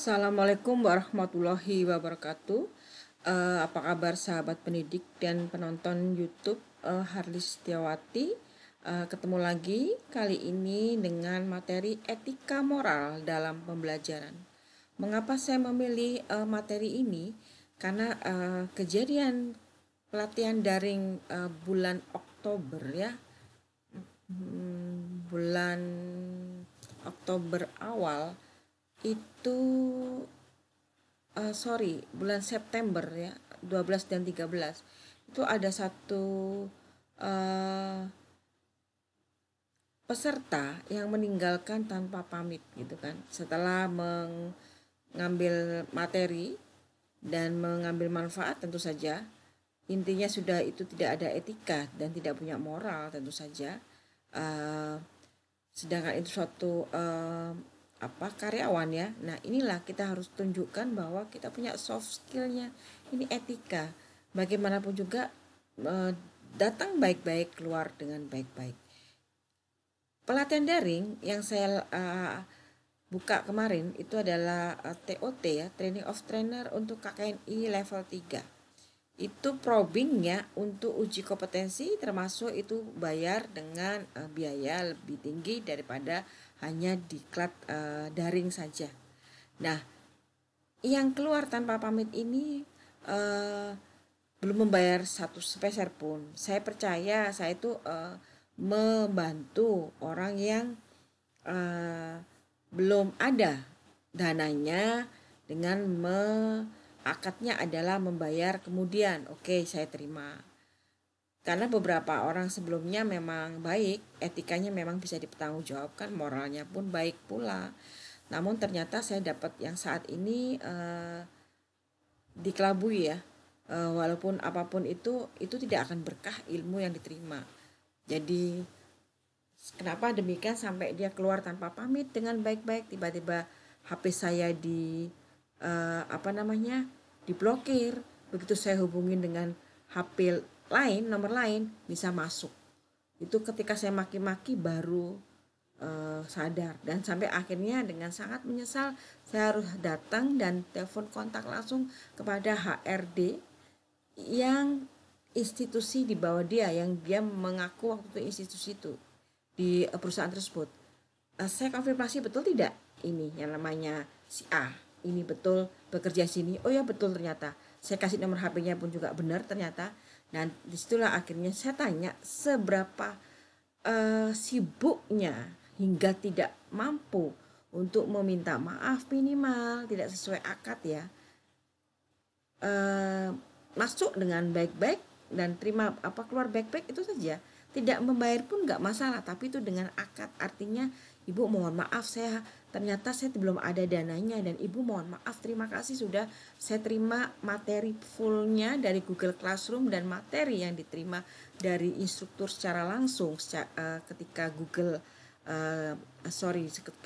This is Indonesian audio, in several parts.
Assalamualaikum warahmatullahi wabarakatuh. Apa kabar sahabat pendidik dan penonton YouTube Harlis Setiawati? Ketemu lagi kali ini dengan materi etika moral dalam pembelajaran. Mengapa saya memilih materi ini? Karena kejadian pelatihan daring bulan Oktober ya, bulan Oktober awal itu bulan September ya, 12 dan 13 itu ada satu uh, peserta yang meninggalkan tanpa pamit gitu kan, setelah mengambil materi dan mengambil manfaat. Tentu saja intinya sudah itu tidak ada etika dan tidak punya moral tentu saja. Sedangkan itu suatu karyawan ya. Nah, inilah kita harus tunjukkan bahwa kita punya soft skillnya, ini etika. Bagaimanapun juga datang baik-baik, keluar dengan baik-baik. Pelatihan daring yang saya buka kemarin itu adalah TOT ya, Training of Trainer untuk KKNI level 3. Itu probingnya untuk uji kompetensi, termasuk itu bayar dengan biaya lebih tinggi daripada hanya diklat daring saja. Nah, yang keluar tanpa pamit ini belum membayar satu sepeser pun. Saya percaya saya itu membantu orang yang belum ada dananya dengan akadnya adalah membayar kemudian. Oke, saya terima. Karena beberapa orang sebelumnya memang baik, etikanya memang bisa dipertanggungjawabkan, moralnya pun baik pula. Namun ternyata saya dapat yang saat ini dikelabui ya. Walaupun apapun itu tidak akan berkah ilmu yang diterima. Jadi kenapa demikian, sampai dia keluar tanpa pamit dengan baik-baik, tiba-tiba HP saya diblokir. Begitu saya hubungin dengan HP lain, nomor lain, bisa masuk. Itu ketika saya maki-maki baru sadar, dan sampai akhirnya dengan sangat menyesal saya harus datang dan telepon kontak langsung kepada HRD yang institusi di bawah dia, yang dia mengaku waktu itu institusi itu di perusahaan tersebut. Saya konfirmasi, betul tidak ini yang namanya si A ini betul bekerja sini? Oh ya betul, ternyata saya kasih nomor HP-nya pun juga benar ternyata. Dan disitulah akhirnya saya tanya seberapa sibuknya hingga tidak mampu untuk meminta maaf minimal tidak sesuai akad ya, masuk dengan baik-baik dan terima keluar baik-baik, itu saja. Tidak membayar pun nggak masalah, tapi itu dengan akad. Artinya, ibu mohon maaf, ternyata saya belum ada dananya, dan ibu mohon maaf, terima kasih sudah saya terima materi fullnya dari Google Classroom dan materi yang diterima dari instruktur secara langsung ketika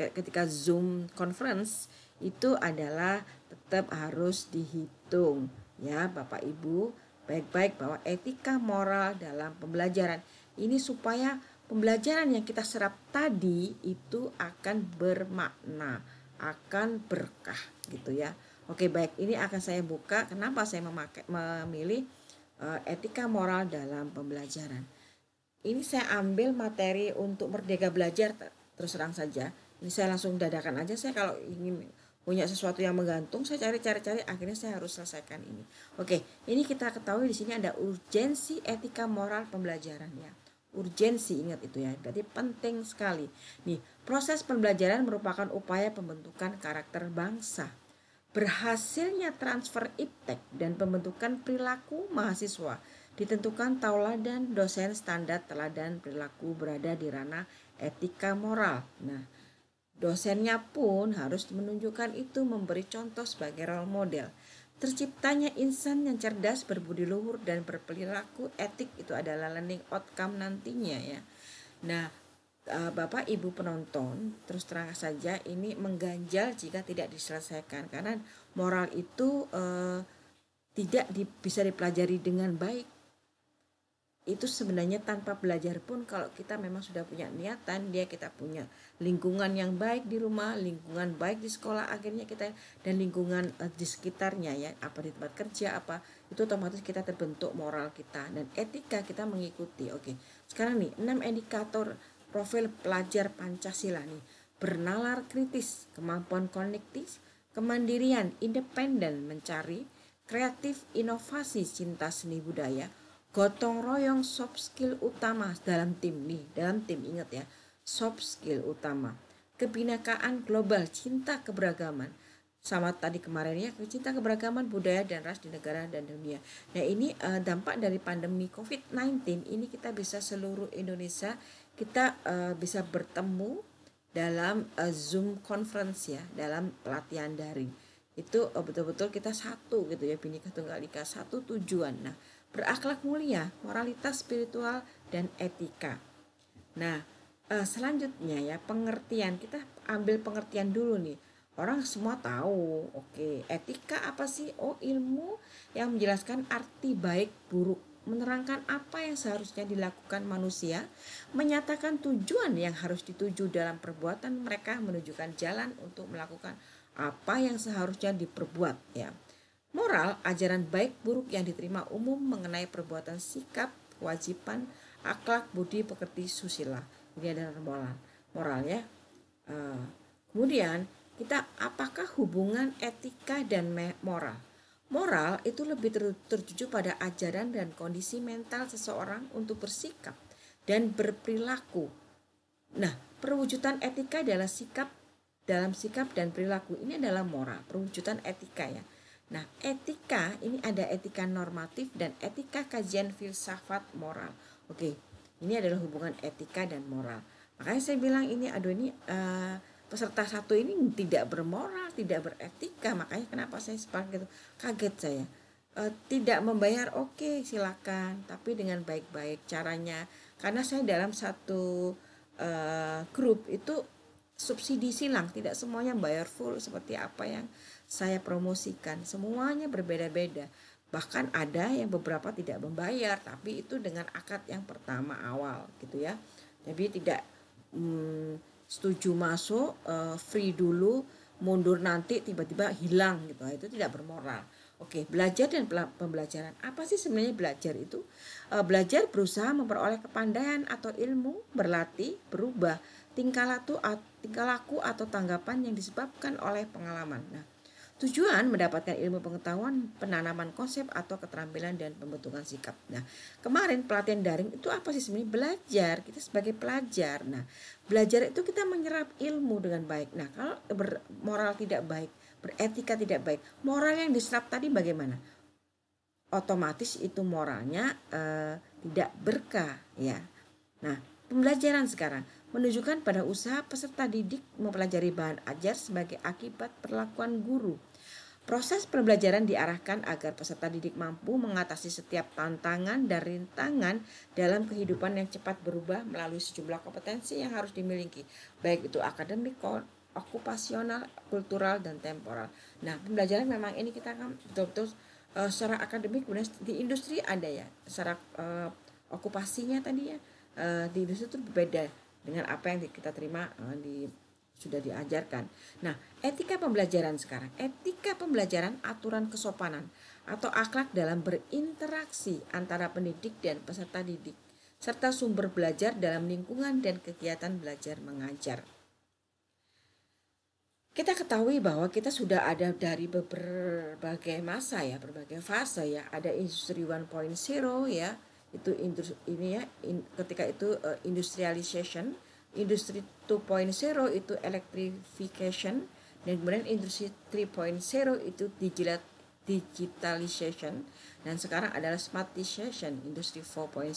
ketika Zoom conference itu adalah tetap harus dihitung ya Bapak Ibu baik-baik, bahwa etika moral dalam pembelajaran ini supaya pembelajaran yang kita serap tadi itu akan bermakna, akan berkah gitu ya. Oke, baik, ini akan saya buka kenapa saya memilih etika moral dalam pembelajaran. Ini saya ambil materi untuk Merdeka Belajar, terus terang saja. Ini saya langsung dadakan aja, saya kalau ingin punya sesuatu yang menggantung saya cari, akhirnya saya harus selesaikan ini. Oke, ini kita ketahui di sini ada urgensi etika moral pembelajaran ya. Urgensi, ingat itu ya, berarti penting sekali. Nih, proses pembelajaran merupakan upaya pembentukan karakter bangsa. Berhasilnya transfer iptek dan pembentukan perilaku mahasiswa ditentukan tauladan dosen standar teladan perilaku berada di ranah etika moral. Nah, dosennya pun harus menunjukkan itu, memberi contoh sebagai role model. Terciptanya insan yang cerdas, berbudi luhur, dan berperilaku etik itu adalah learning outcome nantinya ya. Nah, Bapak Ibu penonton, terus terang saja ini mengganjal jika tidak diselesaikan, karena moral itu tidak bisa dipelajari dengan baik. itu sebenarnya tanpa belajar pun kalau kita memang sudah punya niatan, kita punya lingkungan yang baik di rumah, lingkungan baik di sekolah, akhirnya kita dan lingkungan di sekitarnya ya, apa di tempat kerja apa, itu otomatis kita terbentuk moral kita dan etika kita mengikuti. Oke, sekarang nih 6 indikator profil pelajar Pancasila nih: bernalar kritis, kemampuan kognitif, kemandirian, independen mencari, kreatif, inovasi, cinta seni budaya, gotong royong, soft skill utama dalam tim nih, dalam tim ingat ya, soft skill utama, kebinekaan global, cinta keberagaman, sama tadi kemarin ya, cinta keberagaman budaya dan ras di negara dan dunia. Nah ini dampak dari pandemi COVID-19 ini, kita bisa seluruh Indonesia kita bisa bertemu dalam Zoom conference ya, dalam pelatihan daring. Itu betul-betul kita satu gitu ya, Bhinneka Tunggal Ika, satu tujuan. Nah, berakhlak mulia, moralitas spiritual dan etika. Nah, selanjutnya ya, pengertian. Kita ambil pengertian dulu nih. Orang semua tahu, oke, etika apa sih? Oh, ilmu yang menjelaskan arti baik buruk, menerangkan apa yang seharusnya dilakukan manusia, menyatakan tujuan yang harus dituju dalam perbuatan mereka, menunjukkan jalan untuk melakukan apa yang seharusnya diperbuat ya. Moral, ajaran baik buruk yang diterima umum mengenai perbuatan, sikap, kewajiban, akhlak, budi, pekerti, susila. Ini adalah moral ya. Kemudian kita, apakah hubungan etika dan moral? Moral itu lebih tertuju pada ajaran dan kondisi mental seseorang untuk bersikap dan berperilaku. Nah, perwujudan etika adalah sikap, dalam sikap dan perilaku ini adalah moral, perwujudan etika ya. Nah, etika ini ada etika normatif dan etika kajian filsafat moral. Oke, ini adalah hubungan etika dan moral. Makanya saya bilang ini, peserta satu ini tidak bermoral, tidak beretika. Makanya kenapa saya sepakat gitu, kaget saya. Tidak membayar, oke, silakan, tapi dengan baik-baik caranya. Karena saya dalam satu grup itu subsidi silang, tidak semuanya bayar full seperti apa yang saya promosikan, semuanya berbeda-beda. Bahkan ada yang beberapa tidak membayar, tapi itu dengan akad yang pertama awal gitu ya. Jadi tidak setuju masuk, free dulu, mundur nanti tiba-tiba hilang gitu. Itu tidak bermoral. Oke, belajar dan pembelajaran. Apa sih sebenarnya belajar itu? Belajar berusaha memperoleh kepandaian atau ilmu, berlatih, berubah tingkah laku atau tanggapan yang disebabkan oleh pengalaman. Nah, tujuan mendapatkan ilmu pengetahuan, penanaman konsep atau keterampilan dan pembentukan sikap. Nah, kemarin pelatihan daring itu apa sih sebenarnya? Belajar, kita sebagai pelajar. Nah, belajar itu kita menyerap ilmu dengan baik. Nah, kalau bermoral tidak baik, beretika tidak baik, moral yang diserap tadi bagaimana? Otomatis itu moralnya tidak berkah ya. Nah, pembelajaran sekarang menunjukkan pada usaha peserta didik mempelajari bahan ajar sebagai akibat perlakuan guru. Proses pembelajaran diarahkan agar peserta didik mampu mengatasi setiap tantangan dan rintangan dalam kehidupan yang cepat berubah melalui sejumlah kompetensi yang harus dimiliki, baik itu akademik, okupasional, kultural, dan temporal. Nah, pembelajaran memang ini kita kan betul-betul secara akademik, kemudian di industri ada ya, secara okupasinya tadi ya, di industri itu berbeda dengan apa yang kita terima sudah diajarkan. Nah, etika pembelajaran sekarang. Etika pembelajaran aturan kesopanan atau akhlak dalam berinteraksi antara pendidik dan peserta didik, serta sumber belajar dalam lingkungan dan kegiatan belajar mengajar. Kita ketahui bahwa kita sudah ada dari berbagai masa ya, berbagai fase ya. Ada industri 1.0 ya, itu ini ya, ketika itu industrialization, industri 2.0 itu electrification, dan kemudian industri 3.0 itu digitalization, dan sekarang adalah smartization, industri 4.0,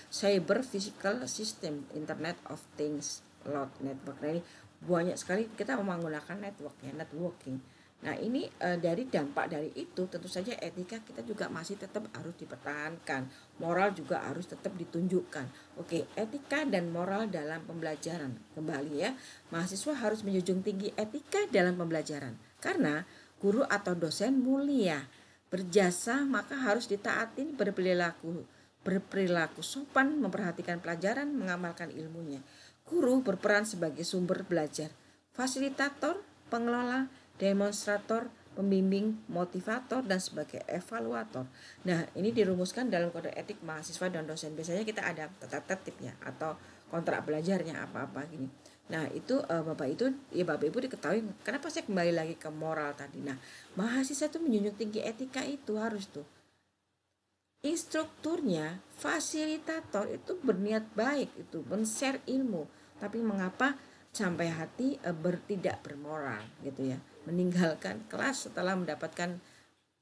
cyber physical system, internet of things, cloud network. Nah, ini banyak sekali kita menggunakan network ya, networking. Nah, ini dari dampak dari itu tentu saja etika kita juga masih tetap harus dipertahankan. Moral juga harus tetap ditunjukkan. Oke, etika dan moral dalam pembelajaran. Kembali ya, mahasiswa harus menjunjung tinggi etika dalam pembelajaran. Karena guru atau dosen mulia, berjasa, maka harus ditaatin, berperilaku berperilaku sopan, memperhatikan pelajaran, mengamalkan ilmunya. Guru berperan sebagai sumber belajar, fasilitator, pengelola, demonstrator, pembimbing, motivator, dan sebagai evaluator. Nah, ini dirumuskan dalam kode etik mahasiswa dan dosen. Biasanya kita ada tata tertibnya atau kontrak belajarnya apa-apa gini. Nah, itu Bapak Ibu diketahui kenapa saya kembali lagi ke moral tadi. Nah, mahasiswa itu menjunjung tinggi etika itu harus tuh. Instrukturnya, fasilitator itu berniat baik itu, men-share ilmu. Tapi mengapa sampai hati tidak bermoral gitu ya, meninggalkan kelas setelah mendapatkan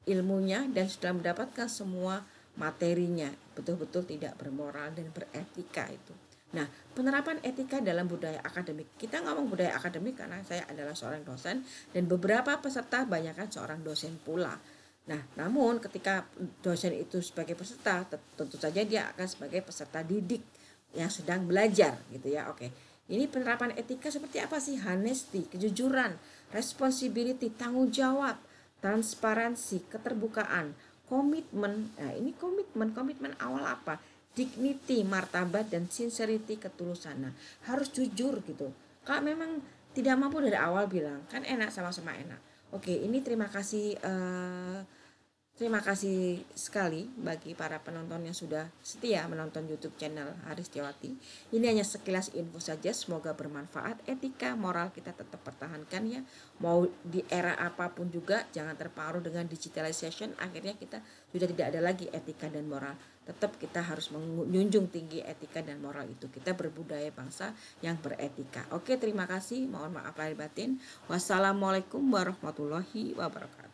ilmunya dan sudah mendapatkan semua materinya, betul-betul tidak bermoral dan beretika itu. Nah, penerapan etika dalam budaya akademik. Kita ngomong budaya akademik karena saya adalah seorang dosen dan beberapa peserta banyakkan seorang dosen pula. Nah, namun ketika dosen itu sebagai peserta, tentu saja dia akan sebagai peserta didik yang sedang belajar gitu ya. Oke. Ini penerapan etika seperti apa sih? Honesty, kejujuran, responsibility, tanggung jawab, transparansi, keterbukaan, komitmen. Nah, ini komitmen awal apa? Dignity, martabat, dan sincerity, ketulusan. Nah, harus jujur gitu. Kalau memang tidak mampu dari awal bilang, kan enak, sama-sama enak. Oke, ini terima kasih sekali bagi para penonton yang sudah setia menonton YouTube channel Haris Setiawati. Ini hanya sekilas info saja, semoga bermanfaat. Etika, moral kita tetap pertahankan ya. Mau di era apapun juga, jangan terpengaruh dengan digitalization. Akhirnya kita sudah tidak ada lagi etika dan moral. Tetap kita harus menjunjung tinggi etika dan moral itu. Kita berbudaya bangsa yang beretika. Oke, terima kasih. Mohon maaf lahir batin. Wassalamualaikum warahmatullahi wabarakatuh.